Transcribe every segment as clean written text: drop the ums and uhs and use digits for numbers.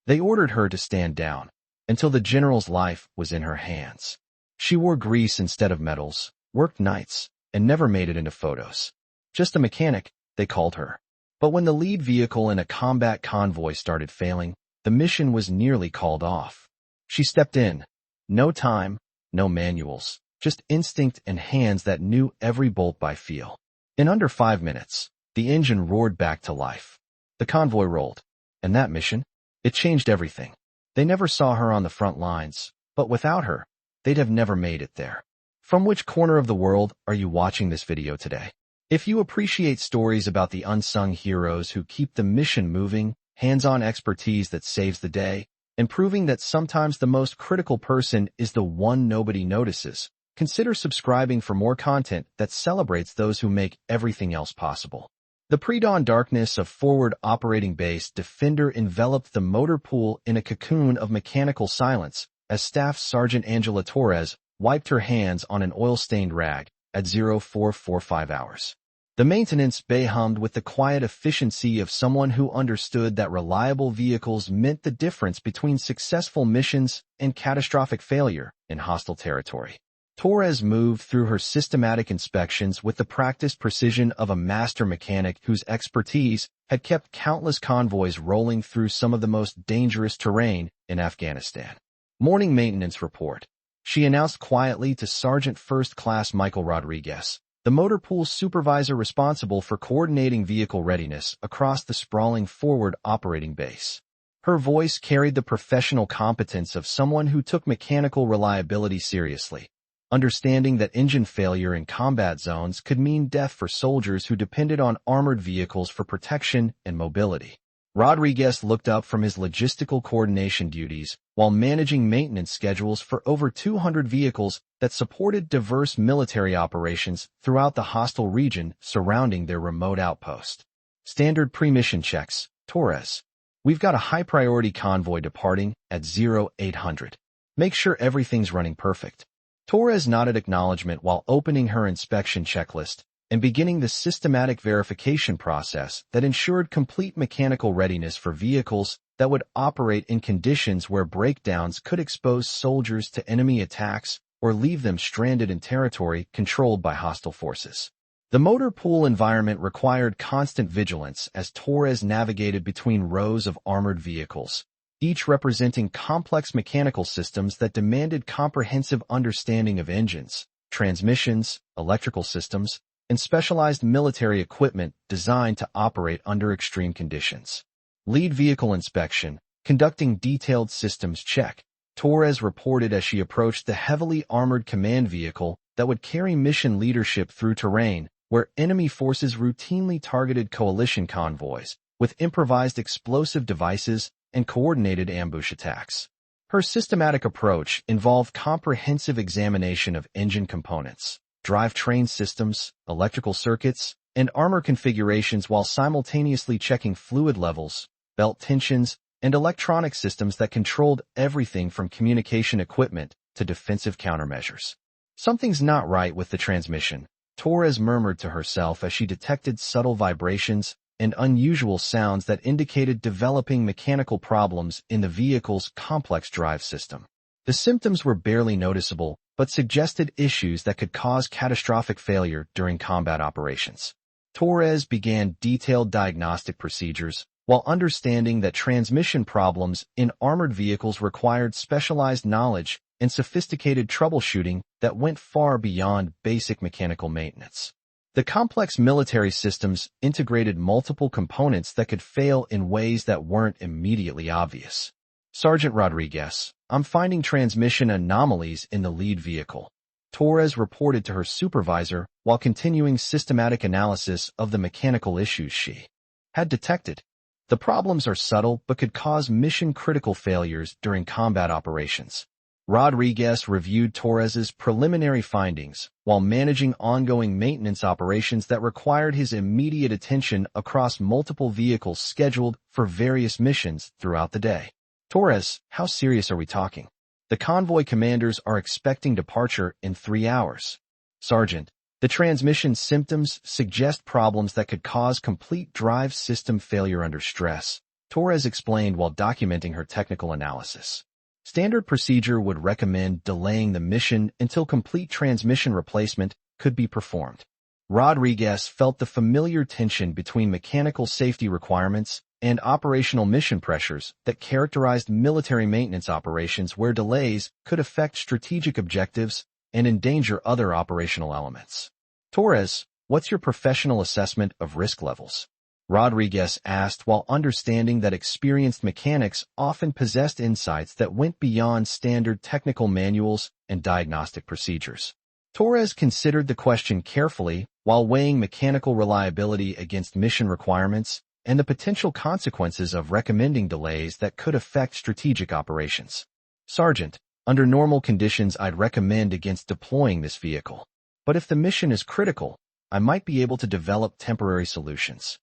They ordered her to stand down until the general's life was in her hands. She wore grease instead of medals, worked nights, and never made it into photos. Just a mechanic, they called her. But when the lead vehicle in a combat convoy started failing, the mission was nearly called off. She stepped in. No time, no manuals, just instinct and hands that knew every bolt by feel. In under 5 minutes, the engine roared back to life. The convoy rolled. And that mission? It changed everything. They never saw her on the front lines, but without her, they'd have never made it there. From which corner of the world are you watching this video today? If you appreciate stories about the unsung heroes who keep the mission moving, hands-on expertise that saves the day, and proving that sometimes the most critical person is the one nobody notices, consider subscribing for more content that celebrates those who make everything else possible. The pre-dawn darkness of forward operating base Defender enveloped the motor pool in a cocoon of mechanical silence as Staff Sergeant Angela Torres wiped her hands on an oil-stained rag at 0445 hours. The maintenance bay hummed with the quiet efficiency of someone who understood that reliable vehicles meant the difference between successful missions and catastrophic failure in hostile territory. Torres moved through her systematic inspections with the practiced precision of a master mechanic whose expertise had kept countless convoys rolling through some of the most dangerous terrain in Afghanistan. Morning maintenance report. She announced quietly to Sergeant First Class Michael Rodriguez, the motor pool supervisor responsible for coordinating vehicle readiness across the sprawling forward operating base. Her voice carried the professional competence of someone who took mechanical reliability seriously, understanding that engine failure in combat zones could mean death for soldiers who depended on armored vehicles for protection and mobility. Rodriguez looked up from his logistical coordination duties while managing maintenance schedules for over 200 vehicles that supported diverse military operations throughout the hostile region surrounding their remote outpost. Standard pre-mission checks. Torres, we've got a high-priority convoy departing at 0800. Make sure everything's running perfect. Torres nodded acknowledgement while opening her inspection checklist and beginning the systematic verification process that ensured complete mechanical readiness for vehicles that would operate in conditions where breakdowns could expose soldiers to enemy attacks or leave them stranded in territory controlled by hostile forces. The motor pool environment required constant vigilance as Torres navigated between rows of armored vehicles, each representing complex mechanical systems that demanded comprehensive understanding of engines, transmissions, electrical systems, and specialized military equipment designed to operate under extreme conditions. Lead vehicle inspection, conducting detailed systems check. Torres reported as she approached the heavily armored command vehicle that would carry mission leadership through terrain where enemy forces routinely targeted coalition convoys with improvised explosive devices and coordinated ambush attacks. Her systematic approach involved comprehensive examination of engine components, drivetrain systems, electrical circuits, and armor configurations while simultaneously checking fluid levels, belt tensions, and electronic systems that controlled everything from communication equipment to defensive countermeasures. Something's not right with the transmission, Torres murmured to herself as she detected subtle vibrations and unusual sounds that indicated developing mechanical problems in the vehicle's complex drive system. The symptoms were barely noticeable, but suggested issues that could cause catastrophic failure during combat operations. Torres began detailed diagnostic procedures while understanding that transmission problems in armored vehicles required specialized knowledge and sophisticated troubleshooting that went far beyond basic mechanical maintenance. The complex military systems integrated multiple components that could fail in ways that weren't immediately obvious. Sergeant Rodriguez, I'm finding transmission anomalies in the lead vehicle, Torres reported to her supervisor while continuing systematic analysis of the mechanical issues she had detected. The problems are subtle but could cause mission-critical failures during combat operations. Rodriguez reviewed Torres's preliminary findings while managing ongoing maintenance operations that required his immediate attention across multiple vehicles scheduled for various missions throughout the day. Torres, how serious are we talking? The convoy commanders are expecting departure in 3 hours. Sergeant, the transmission symptoms suggest problems that could cause complete drive system failure under stress, Torres explained while documenting her technical analysis. Standard procedure would recommend delaying the mission until complete transmission replacement could be performed. Rodriguez felt the familiar tension between mechanical safety requirements and operational mission pressures that characterized military maintenance operations where delays could affect strategic objectives and endanger other operational elements. Torres, what's your professional assessment of risk levels? Rodriguez asked while understanding that experienced mechanics often possessed insights that went beyond standard technical manuals and diagnostic procedures. Torres considered the question carefully while weighing mechanical reliability against mission requirements and the potential consequences of recommending delays that could affect strategic operations. Sergeant, under normal conditions I'd recommend against deploying this vehicle. But if the mission is critical, I might be able to develop temporary solutions.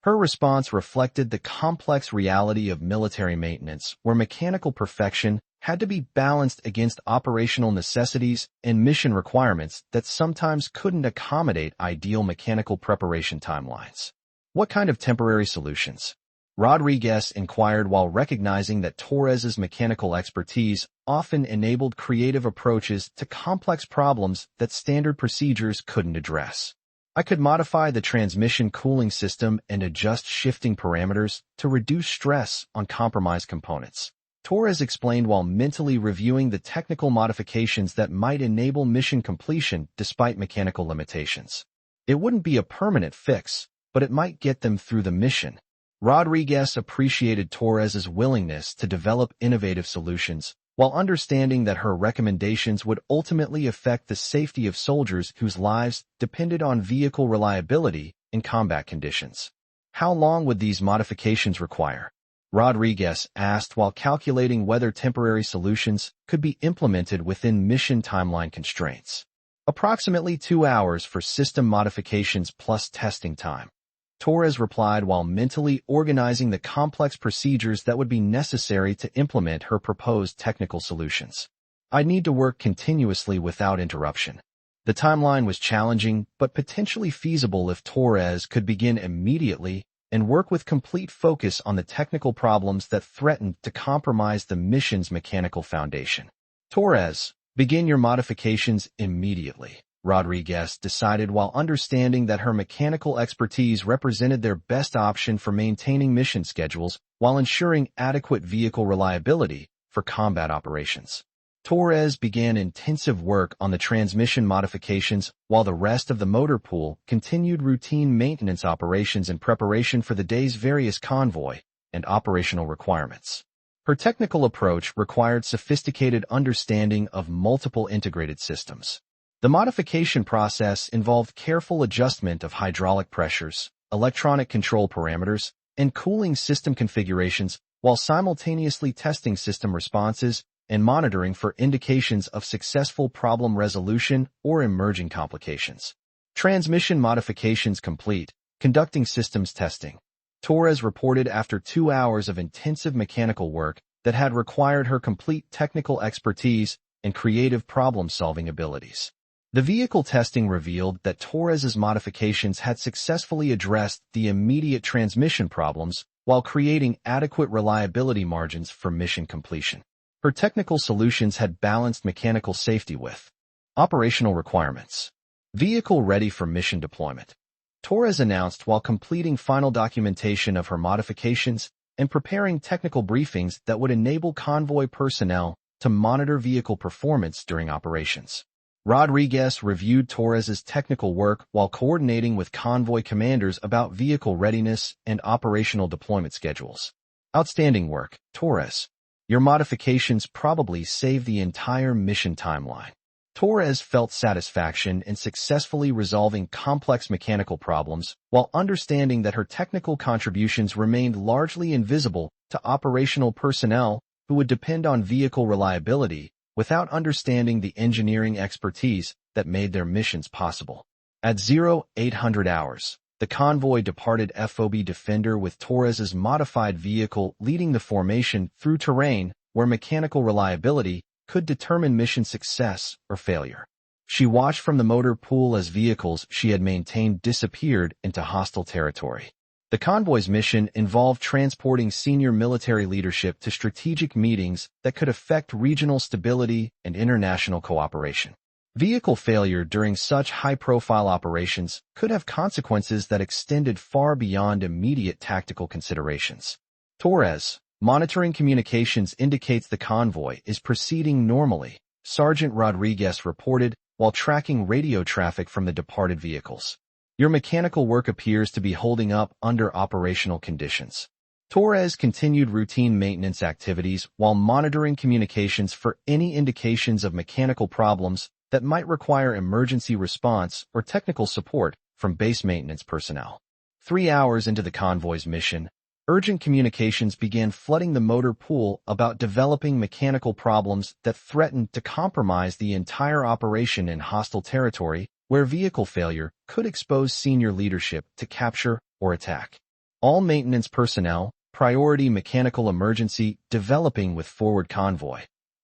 Her response reflected the complex reality of military maintenance, where mechanical perfection had to be balanced against operational necessities and mission requirements that sometimes couldn't accommodate ideal mechanical preparation timelines. What kind of temporary solutions? Rodriguez inquired while recognizing that Torres's mechanical expertise often enabled creative approaches to complex problems that standard procedures couldn't address. I could modify the transmission cooling system and adjust shifting parameters to reduce stress on compromised components. Torres explained while mentally reviewing the technical modifications that might enable mission completion despite mechanical limitations. It wouldn't be a permanent fix, but it might get them through the mission. Rodriguez appreciated Torres's willingness to develop innovative solutions, while understanding that her recommendations would ultimately affect the safety of soldiers whose lives depended on vehicle reliability in combat conditions. How long would these modifications require? Rodriguez asked while calculating whether temporary solutions could be implemented within mission timeline constraints. Approximately 2 hours for system modifications plus testing time. Torres replied while mentally organizing the complex procedures that would be necessary to implement her proposed technical solutions. I'd need to work continuously without interruption. The timeline was challenging but potentially feasible if Torres could begin immediately and work with complete focus on the technical problems that threatened to compromise the mission's mechanical foundation. Torres, begin your modifications immediately. Rodriguez decided while understanding that her mechanical expertise represented their best option for maintaining mission schedules while ensuring adequate vehicle reliability for combat operations. Torres began intensive work on the transmission modifications while the rest of the motor pool continued routine maintenance operations in preparation for the day's various convoy and operational requirements. Her technical approach required sophisticated understanding of multiple integrated systems. The modification process involved careful adjustment of hydraulic pressures, electronic control parameters, and cooling system configurations while simultaneously testing system responses and monitoring for indications of successful problem resolution or emerging complications. Transmission modifications complete, conducting systems testing. Torres reported after 2 hours of intensive mechanical work that had required her complete technical expertise and creative problem-solving abilities. The vehicle testing revealed that Torres's modifications had successfully addressed the immediate transmission problems while creating adequate reliability margins for mission completion. Her technical solutions had balanced mechanical safety with operational requirements. Vehicle ready for mission deployment. Torres announced while completing final documentation of her modifications and preparing technical briefings that would enable convoy personnel to monitor vehicle performance during operations. Rodriguez reviewed Torres's technical work while coordinating with convoy commanders about vehicle readiness and operational deployment schedules. Outstanding work, Torres. Your modifications probably saved the entire mission timeline. Torres felt satisfaction in successfully resolving complex mechanical problems while understanding that her technical contributions remained largely invisible to operational personnel who would depend on vehicle reliability without understanding the engineering expertise that made their missions possible. At 0800 hours, the convoy departed FOB Defender with Torres's modified vehicle leading the formation through terrain where mechanical reliability could determine mission success or failure. She watched from the motor pool as vehicles she had maintained disappeared into hostile territory. The convoy's mission involved transporting senior military leadership to strategic meetings that could affect regional stability and international cooperation. Vehicle failure during such high-profile operations could have consequences that extended far beyond immediate tactical considerations. Torres, monitoring communications indicates the convoy is proceeding normally, Sergeant Rodriguez reported while tracking radio traffic from the departed vehicles. Your mechanical work appears to be holding up under operational conditions. Torres continued routine maintenance activities while monitoring communications for any indications of mechanical problems that might require emergency response or technical support from base maintenance personnel. 3 hours into the convoy's mission, urgent communications began flooding the motor pool about developing mechanical problems that threatened to compromise the entire operation in hostile territory where vehicle failure could expose senior leadership to capture or attack. All maintenance personnel, priority mechanical emergency developing with forward convoy.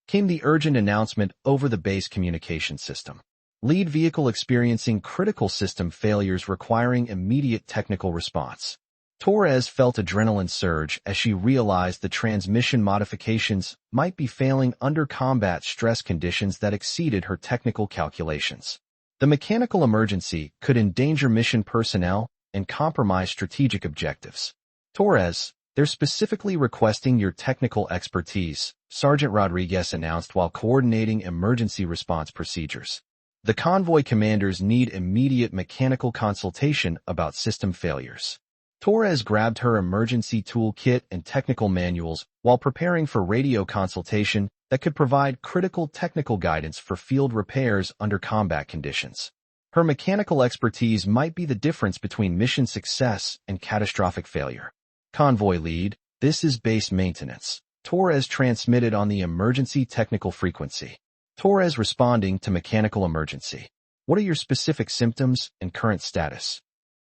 Came the urgent announcement over the base communication system. Lead vehicle experiencing critical system failures requiring immediate technical response. Torres felt adrenaline surge as she realized the transmission modifications might be failing under combat stress conditions that exceeded her technical calculations. The mechanical emergency could endanger mission personnel and compromise strategic objectives. Torres, they're specifically requesting your technical expertise, Sergeant Rodriguez announced while coordinating emergency response procedures. The convoy commanders need immediate mechanical consultation about system failures. Torres grabbed her emergency toolkit and technical manuals while preparing for radio consultation that could provide critical technical guidance for field repairs under combat conditions. Her mechanical expertise might be the difference between mission success and catastrophic failure. Convoy lead, this is base maintenance. Torres transmitted on the emergency technical frequency. Torres responding to mechanical emergency. What are your specific symptoms and current status?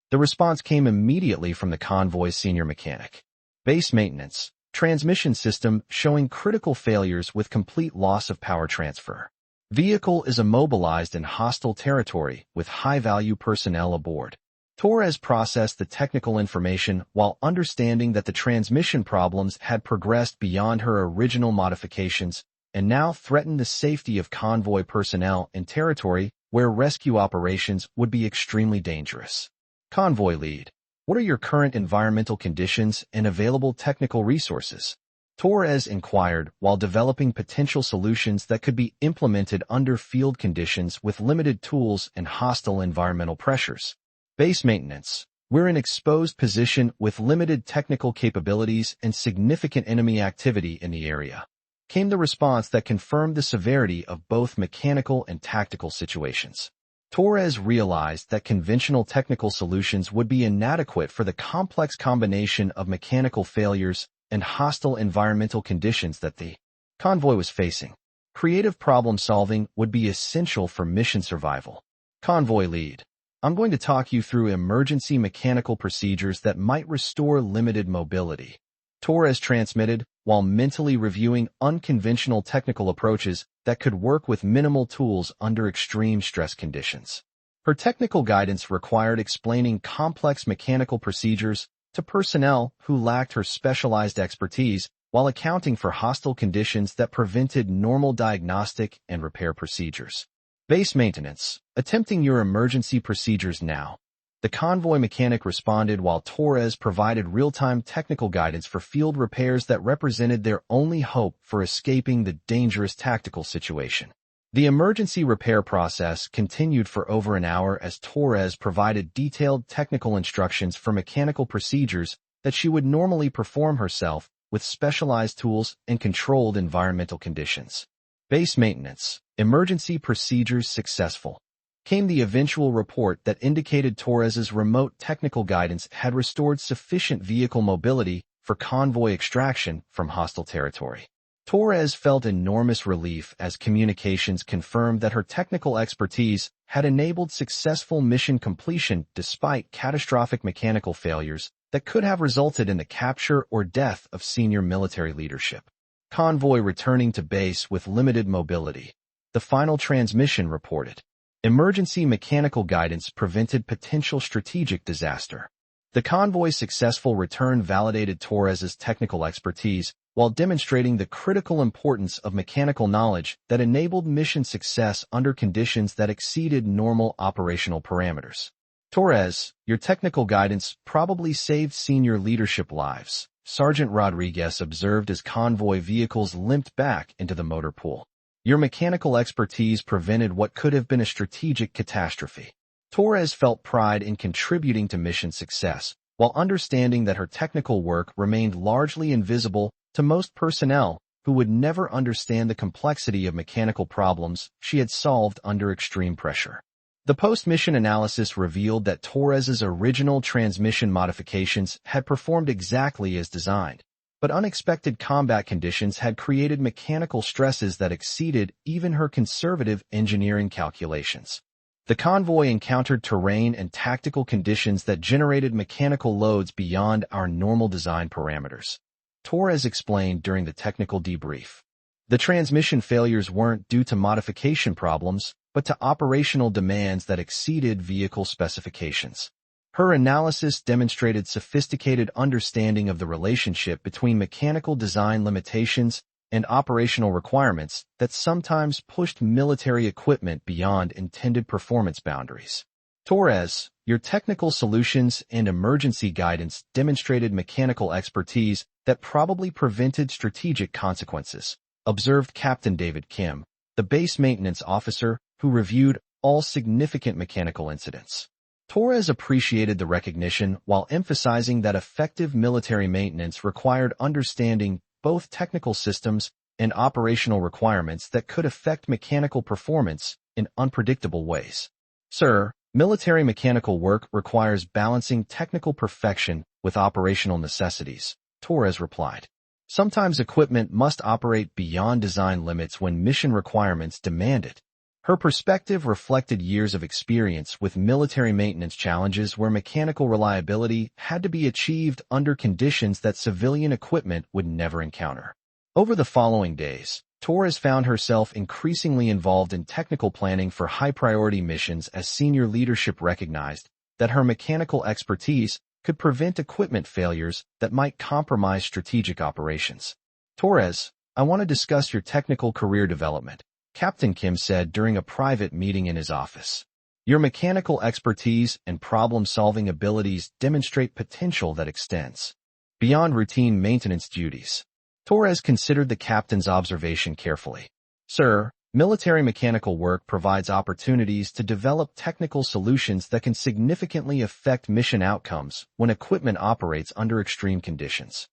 The response came immediately from the convoy's senior mechanic. Base maintenance, transmission system showing critical failures with complete loss of power transfer. Vehicle is immobilized in hostile territory with high-value personnel aboard. Torres processed the technical information while understanding that the transmission problems had progressed beyond her original modifications and now threatened the safety of convoy personnel in territory where rescue operations would be extremely dangerous. Convoy lead, what are your current environmental conditions and available technical resources? Torres inquired while developing potential solutions that could be implemented under field conditions with limited tools and hostile environmental pressures. Base maintenance, we're in exposed position with limited technical capabilities and significant enemy activity in the area. Came the response that confirmed the severity of both mechanical and tactical situations. Torres realized that conventional technical solutions would be inadequate for the complex combination of mechanical failures and hostile environmental conditions that the convoy was facing. Creative problem-solving would be essential for mission survival. Convoy lead, I'm going to talk you through emergency mechanical procedures that might restore limited mobility. Torres transmitted while mentally reviewing unconventional technical approaches that could work with minimal tools under extreme stress conditions. Her technical guidance required explaining complex mechanical procedures to personnel who lacked her specialized expertise while accounting for hostile conditions that prevented normal diagnostic and repair procedures. Base maintenance, attempting your emergency procedures now. The convoy mechanic responded while Torres provided real-time technical guidance for field repairs that represented their only hope for escaping the dangerous tactical situation. The emergency repair process continued for over an hour as Torres provided detailed technical instructions for mechanical procedures that she would normally perform herself with specialized tools and controlled environmental conditions. Base maintenance, emergency procedures successful. Came the eventual report that indicated Torres's remote technical guidance had restored sufficient vehicle mobility for convoy extraction from hostile territory. Torres felt enormous relief as communications confirmed that her technical expertise had enabled successful mission completion despite catastrophic mechanical failures that could have resulted in the capture or death of senior military leadership. Convoy returning to base with limited mobility. The final transmission reported. Emergency mechanical guidance prevented potential strategic disaster. The convoy's successful return validated Torres's technical expertise while demonstrating the critical importance of mechanical knowledge that enabled mission success under conditions that exceeded normal operational parameters. Torres, your technical guidance probably saved senior leadership lives, Sergeant Rodriguez observed as convoy vehicles limped back into the motor pool. Your mechanical expertise prevented what could have been a strategic catastrophe. Torres felt pride in contributing to mission success, while understanding that her technical work remained largely invisible to most personnel who would never understand the complexity of mechanical problems she had solved under extreme pressure. The post-mission analysis revealed that Torres's original transmission modifications had performed exactly as designed, but unexpected combat conditions had created mechanical stresses that exceeded even her conservative engineering calculations. The convoy encountered terrain and tactical conditions that generated mechanical loads beyond our normal design parameters, Torres explained during the technical debrief. The transmission failures weren't due to modification problems, but to operational demands that exceeded vehicle specifications. Her analysis demonstrated sophisticated understanding of the relationship between mechanical design limitations and operational requirements that sometimes pushed military equipment beyond intended performance boundaries. Torres, your technical solutions and emergency guidance demonstrated mechanical expertise that probably prevented strategic consequences, observed Captain David Kim, the base maintenance officer who reviewed all significant mechanical incidents. Torres appreciated the recognition while emphasizing that effective military maintenance required understanding both technical systems and operational requirements that could affect mechanical performance in unpredictable ways. Sir, military mechanical work requires balancing technical perfection with operational necessities, Torres replied. Sometimes equipment must operate beyond design limits when mission requirements demand it. Her perspective reflected years of experience with military maintenance challenges where mechanical reliability had to be achieved under conditions that civilian equipment would never encounter. Over the following days, Torres found herself increasingly involved in technical planning for high-priority missions as senior leadership recognized that her mechanical expertise could prevent equipment failures that might compromise strategic operations. Torres, I want to discuss your technical career development, Captain Kim said during a private meeting in his office. Your mechanical expertise and problem-solving abilities demonstrate potential that extends beyond routine maintenance duties. Torres considered the captain's observation carefully. Sir, military mechanical work provides opportunities to develop technical solutions that can significantly affect mission outcomes when equipment operates under extreme conditions.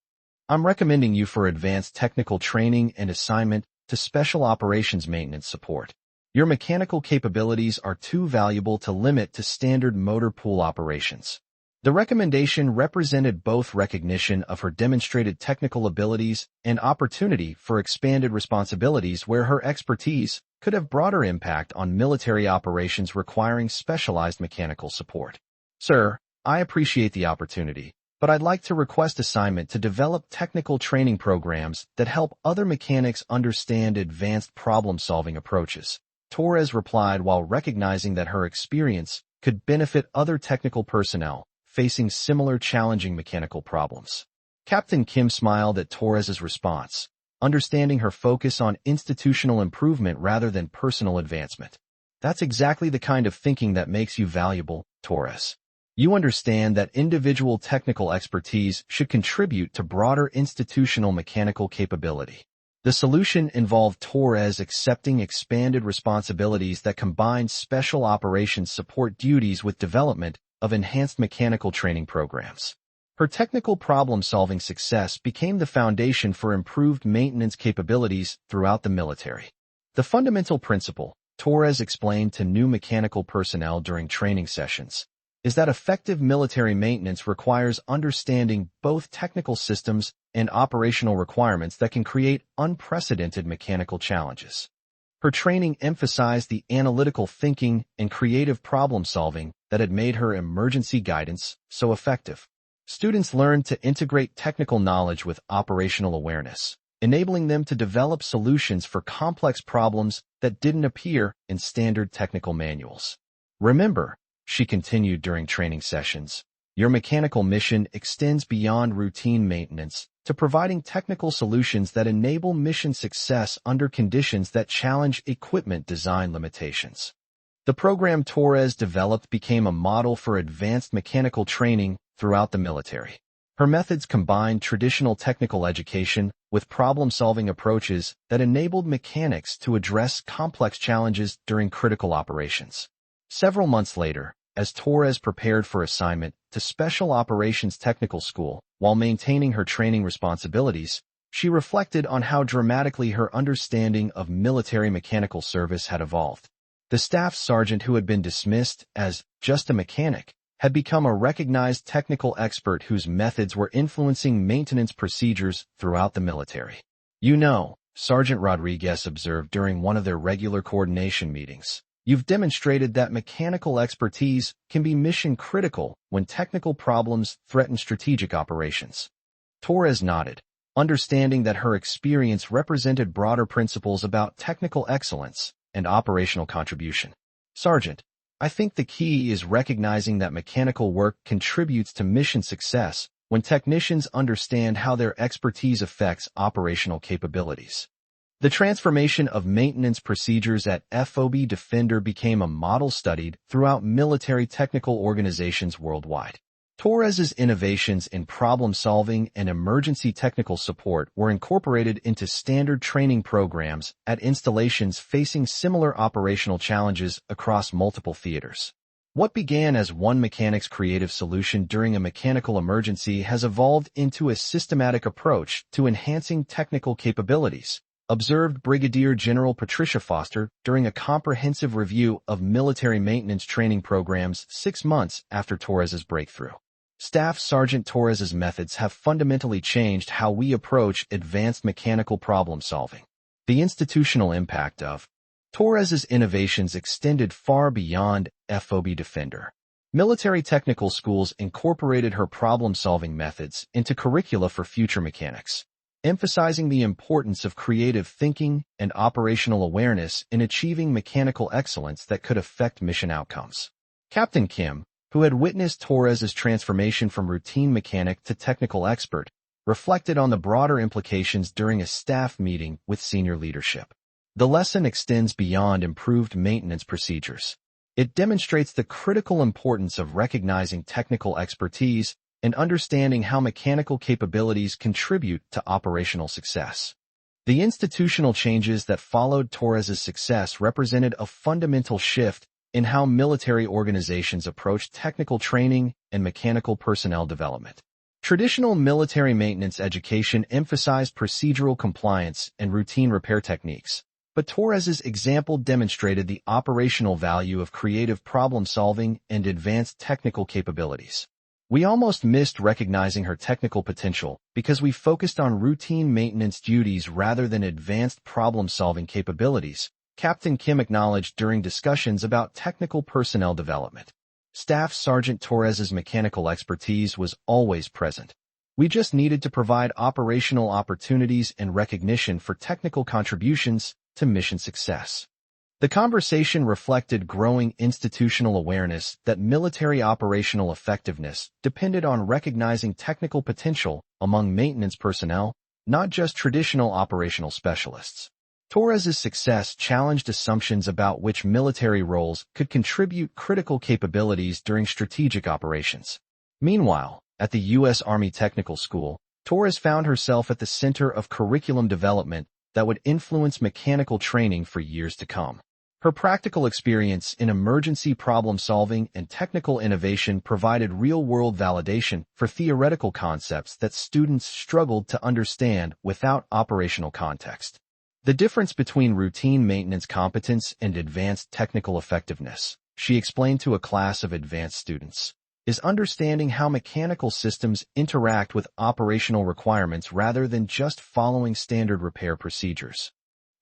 I'm recommending you for advanced technical training and assignment to Special Operations Maintenance Support. Your mechanical capabilities are too valuable to limit to standard motor pool operations. The recommendation represented both recognition of her demonstrated technical abilities and opportunity for expanded responsibilities where her expertise could have broader impact on military operations requiring specialized mechanical support. Sir, I appreciate the opportunity, but I'd like to request assignment to develop technical training programs that help other mechanics understand advanced problem-solving approaches, Torres replied while recognizing that her experience could benefit other technical personnel facing similar challenging mechanical problems. Captain Kim smiled at Torres's response, understanding her focus on institutional improvement rather than personal advancement. That's exactly the kind of thinking that makes you valuable, Torres. You understand that individual technical expertise should contribute to broader institutional mechanical capability. The solution involved Torres accepting expanded responsibilities that combined special operations support duties with development of enhanced mechanical training programs. Her technical problem-solving success became the foundation for improved maintenance capabilities throughout the military. The fundamental principle, Torres explained to new mechanical personnel during training sessions, is that effective military maintenance requires understanding both technical systems and operational requirements that can create unprecedented mechanical challenges. Her training emphasized the analytical thinking and creative problem-solving that had made her emergency guidance so effective. Students learned to integrate technical knowledge with operational awareness, enabling them to develop solutions for complex problems that didn't appear in standard technical manuals. Remember, she continued during training sessions, Your mechanical mission extends beyond routine maintenance to providing technical solutions that enable mission success under conditions that challenge equipment design limitations. The program Torres developed became a model for advanced mechanical training throughout the military. Her methods combined traditional technical education with problem-solving approaches that enabled mechanics to address complex challenges during critical operations. Several months later, as Torres prepared for assignment to Special Operations Technical School while maintaining her training responsibilities, she reflected on how dramatically her understanding of military mechanical service had evolved. The staff sergeant who had been dismissed as just a mechanic had become a recognized technical expert whose methods were influencing maintenance procedures throughout the military. Sergeant Rodriguez observed during one of their regular coordination meetings, "You've demonstrated that mechanical expertise can be mission-critical when technical problems threaten strategic operations." Torres nodded, understanding that her experience represented broader principles about technical excellence and operational contribution. "Sergeant, I think the key is recognizing that mechanical work contributes to mission success when technicians understand how their expertise affects operational capabilities." The transformation of maintenance procedures at FOB Defender became a model studied throughout military technical organizations worldwide. Torres's innovations in problem-solving and emergency technical support were incorporated into standard training programs at installations facing similar operational challenges across multiple theaters. What began as one mechanic's creative solution during a mechanical emergency has evolved into a systematic approach to enhancing technical capabilities, observed Brigadier General Patricia Foster during a comprehensive review of military maintenance training programs 6 months after Torres's breakthrough. Staff Sergeant Torres's methods have fundamentally changed how we approach advanced mechanical problem-solving. The institutional impact of Torres's innovations extended far beyond FOB Defender. Military technical schools incorporated her problem-solving methods into curricula for future mechanics, emphasizing the importance of creative thinking and operational awareness in achieving mechanical excellence that could affect mission outcomes. Captain Kim, who had witnessed Torres's transformation from routine mechanic to technical expert, reflected on the broader implications during a staff meeting with senior leadership. The lesson extends beyond improved maintenance procedures. It demonstrates the critical importance of recognizing technical expertise and understanding how mechanical capabilities contribute to operational success. The institutional changes that followed Torres's success represented a fundamental shift in how military organizations approach technical training and mechanical personnel development. Traditional military maintenance education emphasized procedural compliance and routine repair techniques, but Torres's example demonstrated the operational value of creative problem-solving and advanced technical capabilities. We almost missed recognizing her technical potential because we focused on routine maintenance duties rather than advanced problem-solving capabilities, Captain Kim acknowledged during discussions about technical personnel development. Staff Sergeant Torres's mechanical expertise was always present. We just needed to provide operational opportunities and recognition for technical contributions to mission success. The conversation reflected growing institutional awareness that military operational effectiveness depended on recognizing technical potential among maintenance personnel, not just traditional operational specialists. Torres's success challenged assumptions about which military roles could contribute critical capabilities during strategic operations. Meanwhile, at the U.S. Army Technical School, Torres found herself at the center of curriculum development that would influence mechanical training for years to come. Her practical experience in emergency problem-solving and technical innovation provided real-world validation for theoretical concepts that students struggled to understand without operational context. The difference between routine maintenance competence and advanced technical effectiveness, she explained to a class of advanced students, is understanding how mechanical systems interact with operational requirements rather than just following standard repair procedures.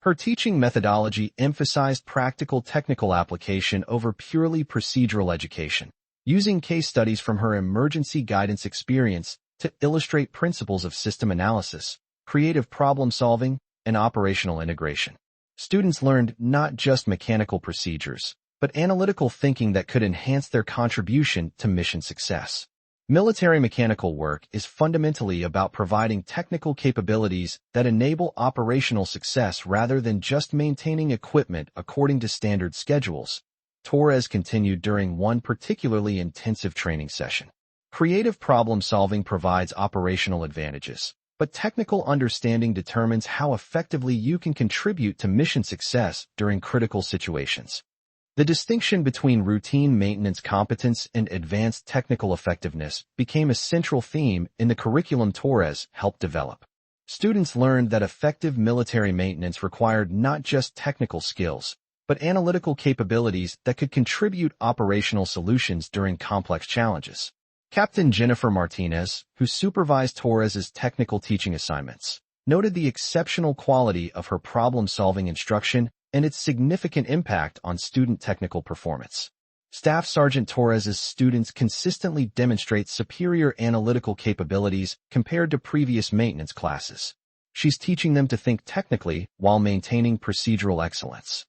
Her teaching methodology emphasized practical technical application over purely procedural education, using case studies from her emergency guidance experience to illustrate principles of system analysis, creative problem-solving, and operational integration. Students learned not just mechanical procedures, but analytical thinking that could enhance their contribution to mission success. Military mechanical work is fundamentally about providing technical capabilities that enable operational success rather than just maintaining equipment according to standard schedules, Torres continued during one particularly intensive training session. Creative problem-solving provides operational advantages, but technical understanding determines how effectively you can contribute to mission success during critical situations. The distinction between routine maintenance competence and advanced technical effectiveness became a central theme in the curriculum Torres helped develop. Students learned that effective military maintenance required not just technical skills, but analytical capabilities that could contribute operational solutions during complex challenges. Captain Jennifer Martinez, who supervised Torres's technical teaching assignments, noted the exceptional quality of her problem-solving instruction and its significant impact on student technical performance. Staff Sergeant Torres's students consistently demonstrate superior analytical capabilities compared to previous maintenance classes. She's teaching them to think technically while maintaining procedural excellence.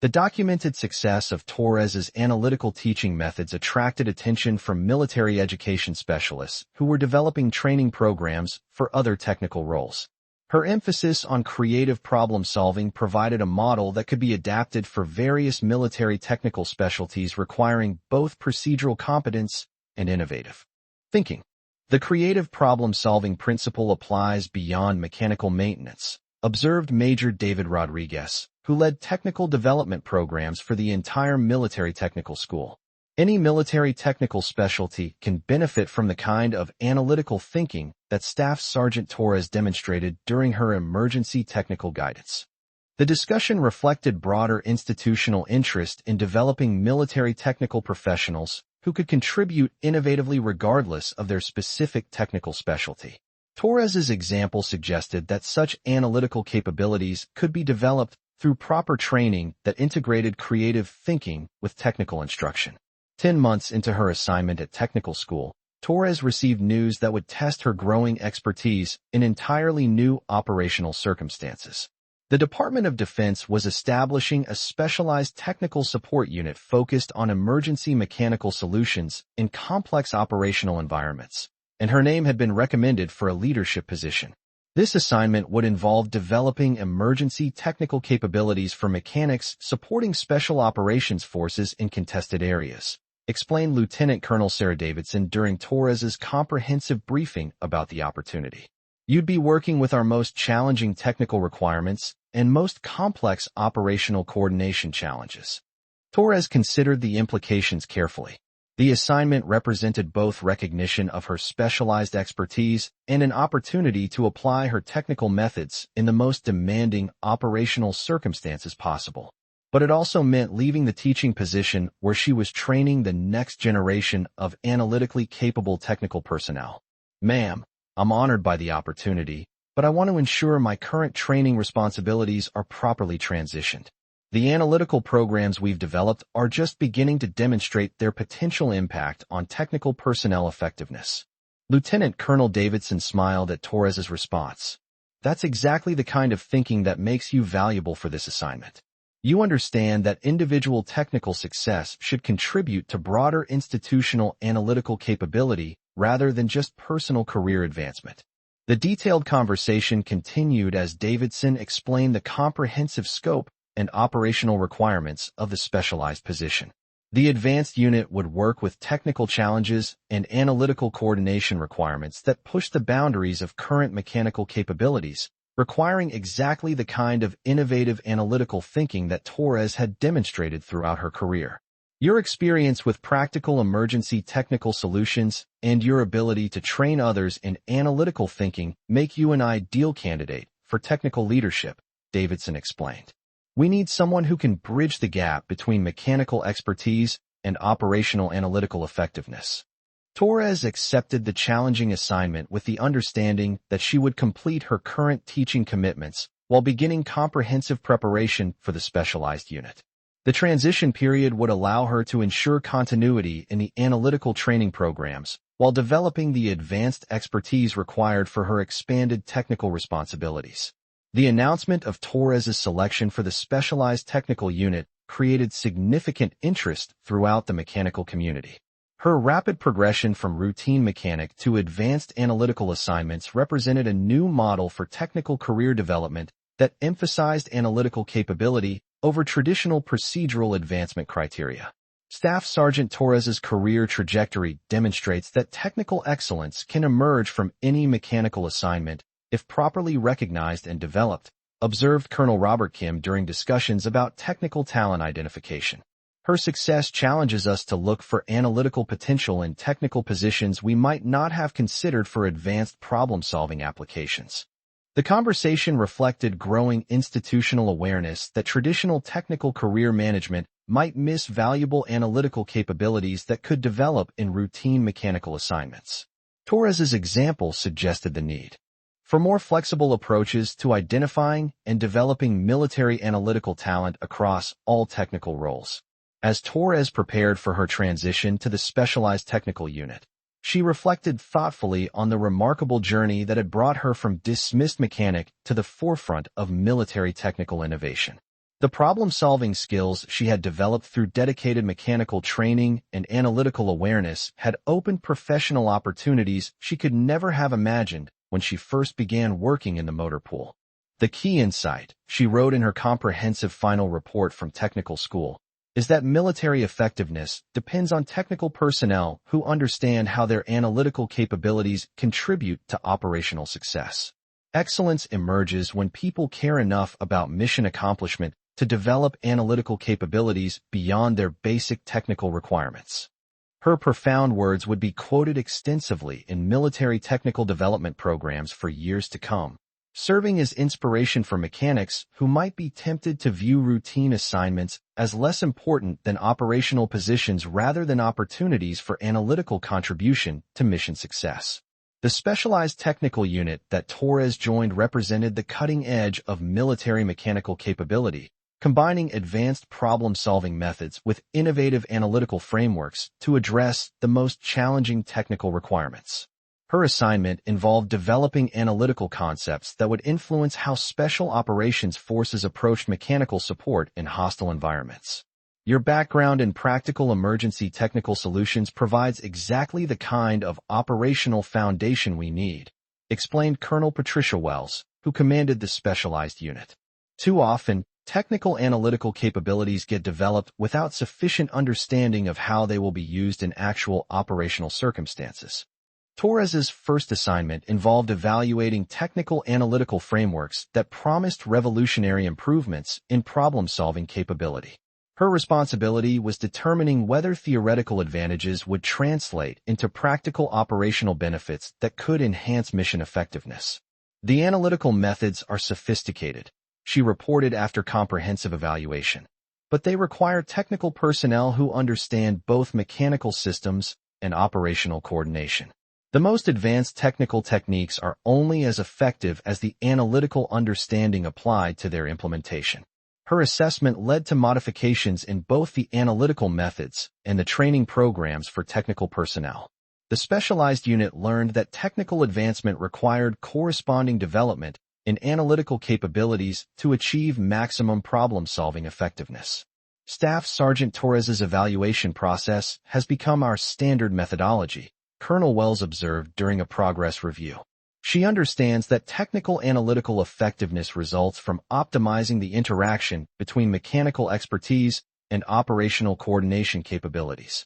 The documented success of Torres's analytical teaching methods attracted attention from military education specialists who were developing training programs for other technical roles. Her emphasis on creative problem-solving provided a model that could be adapted for various military technical specialties requiring both procedural competence and innovative thinking. The creative problem-solving principle applies beyond mechanical maintenance, observed Major David Rodriguez, who led technical development programs for the entire military technical school. Any military technical specialty can benefit from the kind of analytical thinking that Staff Sergeant Torres demonstrated during her emergency technical guidance. The discussion reflected broader institutional interest in developing military technical professionals who could contribute innovatively regardless of their specific technical specialty. Torres's example suggested that such analytical capabilities could be developed through proper training that integrated creative thinking with technical instruction. 10 months into her assignment at technical school, Torres received news that would test her growing expertise in entirely new operational circumstances. The Department of Defense was establishing a specialized technical support unit focused on emergency mechanical solutions in complex operational environments, and her name had been recommended for a leadership position. This assignment would involve developing emergency technical capabilities for mechanics supporting special operations forces in contested areas, explained Lieutenant Colonel Sarah Davidson during Torres's comprehensive briefing about the opportunity. You'd be working with our most challenging technical requirements and most complex operational coordination challenges. Torres considered the implications carefully. The assignment represented both recognition of her specialized expertise and an opportunity to apply her technical methods in the most demanding operational circumstances possible. But it also meant leaving the teaching position where she was training the next generation of analytically capable technical personnel. Ma'am, I'm honored by the opportunity, but I want to ensure my current training responsibilities are properly transitioned. The analytical programs we've developed are just beginning to demonstrate their potential impact on technical personnel effectiveness. Lieutenant Colonel Davidson smiled at Torres's response. That's exactly the kind of thinking that makes you valuable for this assignment. You understand that individual technical success should contribute to broader institutional analytical capability rather than just personal career advancement. The detailed conversation continued as Davidson explained the comprehensive scope and operational requirements of the specialized position. The advanced unit would work with technical challenges and analytical coordination requirements that push the boundaries of current mechanical capabilities, requiring exactly the kind of innovative analytical thinking that Torres had demonstrated throughout her career. Your experience with practical emergency technical solutions and your ability to train others in analytical thinking make you an ideal candidate for technical leadership, Davidson explained. We need someone who can bridge the gap between mechanical expertise and operational analytical effectiveness. Torres accepted the challenging assignment with the understanding that she would complete her current teaching commitments while beginning comprehensive preparation for the specialized unit. The transition period would allow her to ensure continuity in the analytical training programs while developing the advanced expertise required for her expanded technical responsibilities. The announcement of Torres's selection for the specialized technical unit created significant interest throughout the mechanical community. Her rapid progression from routine mechanic to advanced analytical assignments represented a new model for technical career development that emphasized analytical capability over traditional procedural advancement criteria. Staff Sergeant Torres's career trajectory demonstrates that technical excellence can emerge from any mechanical assignment if properly recognized and developed, observed Colonel Robert Kim during discussions about technical talent identification. Her success challenges us to look for analytical potential in technical positions we might not have considered for advanced problem-solving applications. The conversation reflected growing institutional awareness that traditional technical career management might miss valuable analytical capabilities that could develop in routine mechanical assignments. Torres's example suggested the need for more flexible approaches to identifying and developing military analytical talent across all technical roles. As Torres prepared for her transition to the specialized technical unit, she reflected thoughtfully on the remarkable journey that had brought her from dismissed mechanic to the forefront of military technical innovation. The problem-solving skills she had developed through dedicated mechanical training and analytical awareness had opened professional opportunities she could never have imagined when she first began working in the motor pool. The key insight, she wrote in her comprehensive final report from technical school, is that military effectiveness depends on technical personnel who understand how their analytical capabilities contribute to operational success. Excellence emerges when people care enough about mission accomplishment to develop analytical capabilities beyond their basic technical requirements. Her profound words would be quoted extensively in military technical development programs for years to come, serving as inspiration for mechanics who might be tempted to view routine assignments as less important than operational positions rather than opportunities for analytical contribution to mission success. The specialized technical unit that Torres joined represented the cutting edge of military mechanical capability, combining advanced problem-solving methods with innovative analytical frameworks to address the most challenging technical requirements. Her assignment involved developing analytical concepts that would influence how special operations forces approached mechanical support in hostile environments. Your background in practical emergency technical solutions provides exactly the kind of operational foundation we need, explained Colonel Patricia Wells, who commanded the specialized unit. Too often, technical analytical capabilities get developed without sufficient understanding of how they will be used in actual operational circumstances. Torres's first assignment involved evaluating technical analytical frameworks that promised revolutionary improvements in problem-solving capability. Her responsibility was determining whether theoretical advantages would translate into practical operational benefits that could enhance mission effectiveness. The analytical methods are sophisticated, she reported after comprehensive evaluation, but they require technical personnel who understand both mechanical systems and operational coordination. The most advanced technical techniques are only as effective as the analytical understanding applied to their implementation. Her assessment led to modifications in both the analytical methods and the training programs for technical personnel. The specialized unit learned that technical advancement required corresponding development in analytical capabilities to achieve maximum problem-solving effectiveness. Staff Sergeant Torres's evaluation process has become our standard methodology, Colonel Wells observed during a progress review. She understands that technical analytical effectiveness results from optimizing the interaction between mechanical expertise and operational coordination capabilities.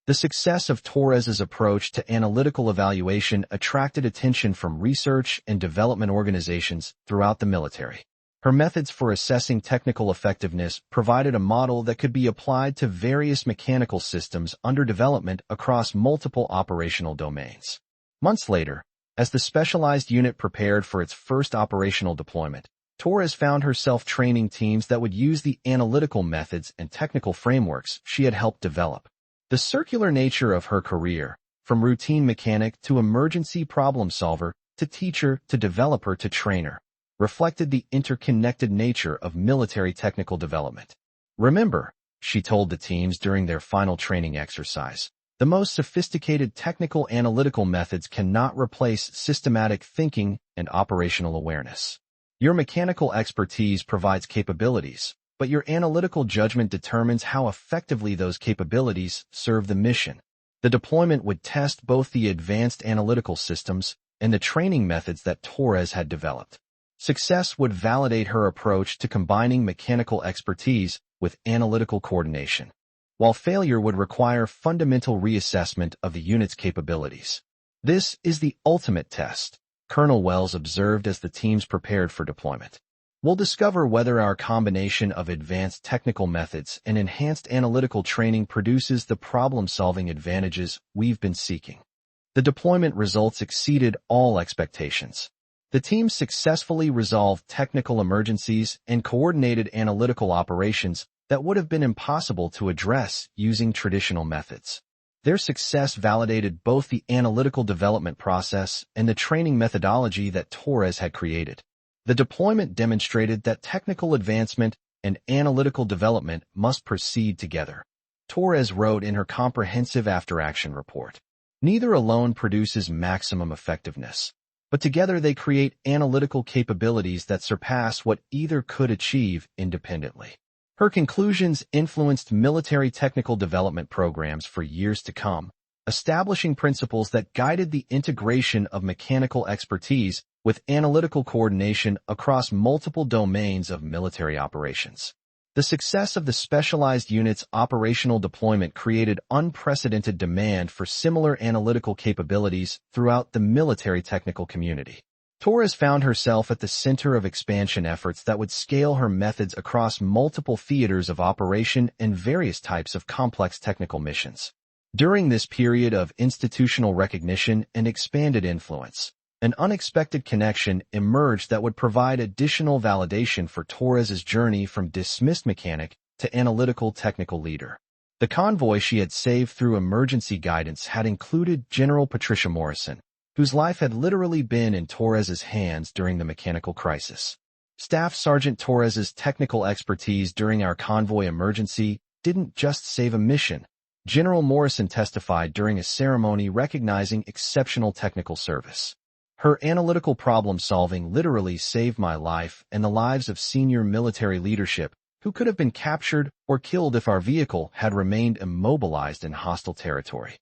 The success of Torres's approach to analytical evaluation attracted attention from research and development organizations throughout the military. Her methods for assessing technical effectiveness provided a model that could be applied to various mechanical systems under development across multiple operational domains. Months later, as the specialized unit prepared for its first operational deployment, Torres found herself training teams that would use the analytical methods and technical frameworks she had helped develop. The circular nature of her career, from routine mechanic to emergency problem solver to teacher to developer to trainer, reflected the interconnected nature of military technical development. Remember, she told the teams during their final training exercise, the most sophisticated technical analytical methods cannot replace systematic thinking and operational awareness. Your mechanical expertise provides capabilities, but your analytical judgment determines how effectively those capabilities serve the mission. The deployment would test both the advanced analytical systems and the training methods that Torres had developed. Success would validate her approach to combining mechanical expertise with analytical coordination, while failure would require fundamental reassessment of the unit's capabilities. This is the ultimate test, Colonel Wells observed as the teams prepared for deployment. We'll discover whether our combination of advanced technical methods and enhanced analytical training produces the problem-solving advantages we've been seeking. The deployment results exceeded all expectations. The team successfully resolved technical emergencies and coordinated analytical operations that would have been impossible to address using traditional methods. Their success validated both the analytical development process and the training methodology that Torres had created. The deployment demonstrated that technical advancement and analytical development must proceed together. Torres wrote in her comprehensive after-action report, "Neither alone produces maximum effectiveness, but together they create analytical capabilities that surpass what either could achieve independently." Her conclusions influenced military technical development programs for years to come, establishing principles that guided the integration of mechanical expertise with analytical coordination across multiple domains of military operations. The success of the specialized unit's operational deployment created unprecedented demand for similar analytical capabilities throughout the military technical community. Torres found herself at the center of expansion efforts that would scale her methods across multiple theaters of operation and various types of complex technical missions. During this period of institutional recognition and expanded influence, an unexpected connection emerged that would provide additional validation for Torres's journey from dismissed mechanic to analytical technical leader. The convoy she had saved through emergency guidance had included General Patricia Morrison, whose life had literally been in Torres's hands during the mechanical crisis. Staff Sergeant Torres's technical expertise during our convoy emergency didn't just save a mission. General Morrison testified during a ceremony recognizing exceptional technical service. Her analytical problem-solving literally saved my life and the lives of senior military leadership who could have been captured or killed if our vehicle had remained immobilized in hostile territory.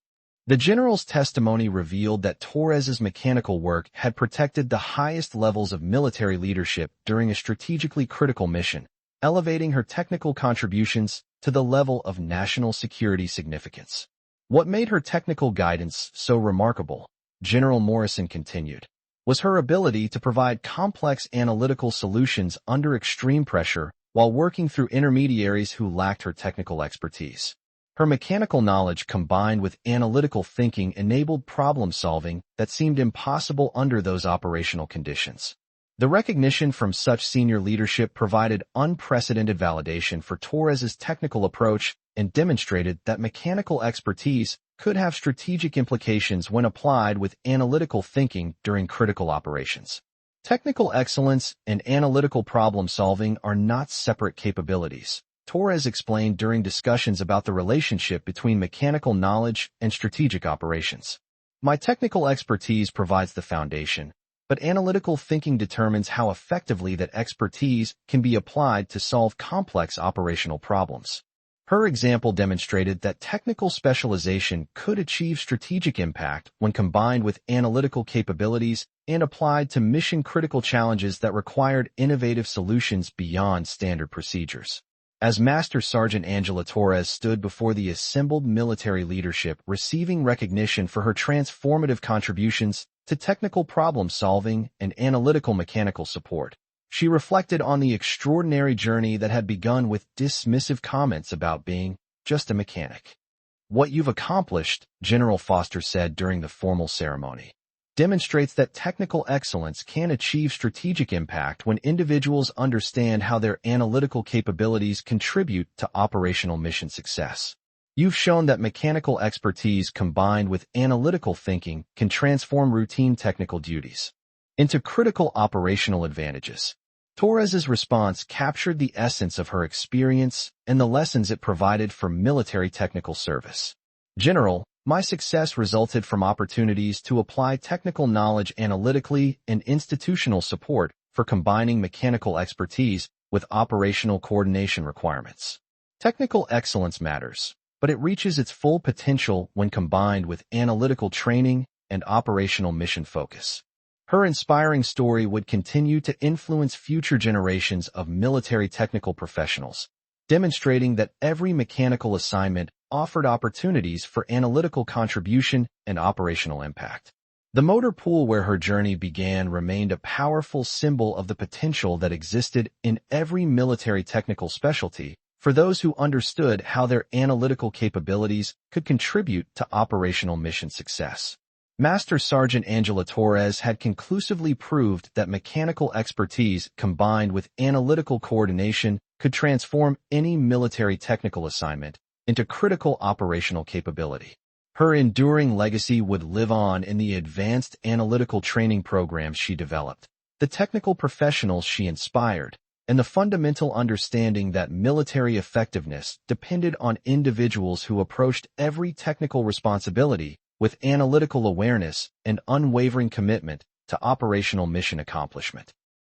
The general's testimony revealed that Torres's mechanical work had protected the highest levels of military leadership during a strategically critical mission, elevating her technical contributions to the level of national security significance. What made her technical guidance so remarkable, General Morrison continued, was her ability to provide complex analytical solutions under extreme pressure while working through intermediaries who lacked her technical expertise. Her mechanical knowledge combined with analytical thinking enabled problem-solving that seemed impossible under those operational conditions. The recognition from such senior leadership provided unprecedented validation for Torres's technical approach and demonstrated that mechanical expertise could have strategic implications when applied with analytical thinking during critical operations. Technical excellence and analytical problem-solving are not separate capabilities, Torres explained during discussions about the relationship between mechanical knowledge and strategic operations. My technical expertise provides the foundation, but analytical thinking determines how effectively that expertise can be applied to solve complex operational problems. Her example demonstrated that technical specialization could achieve strategic impact when combined with analytical capabilities and applied to mission-critical challenges that required innovative solutions beyond standard procedures. As Master Sergeant Angela Torres stood before the assembled military leadership receiving recognition for her transformative contributions to technical problem-solving and analytical mechanical support, she reflected on the extraordinary journey that had begun with dismissive comments about being just a mechanic. "What you've accomplished," General Foster said during the formal ceremony, "demonstrates that technical excellence can achieve strategic impact when individuals understand how their analytical capabilities contribute to operational mission success. You've shown that mechanical expertise combined with analytical thinking can transform routine technical duties into critical operational advantages." Torres's response captured the essence of her experience and the lessons it provided for military technical service. "General, my success resulted from opportunities to apply technical knowledge analytically and institutional support for combining mechanical expertise with operational coordination requirements. Technical excellence matters, but it reaches its full potential when combined with analytical training and operational mission focus. Her inspiring story would continue to influence future generations of military technical professionals, demonstrating that every mechanical assignment offered opportunities for analytical contribution and operational impact. The motor pool where her journey began remained a powerful symbol of the potential that existed in every military technical specialty for those who understood how their analytical capabilities could contribute to operational mission success. Master Sergeant Angela Torres had conclusively proved that mechanical expertise combined with analytical coordination could transform any military technical assignment into critical operational capability. Her enduring legacy would live on in the advanced analytical training programs she developed, the technical professionals she inspired, and the fundamental understanding that military effectiveness depended on individuals who approached every technical responsibility with analytical awareness and unwavering commitment to operational mission accomplishment.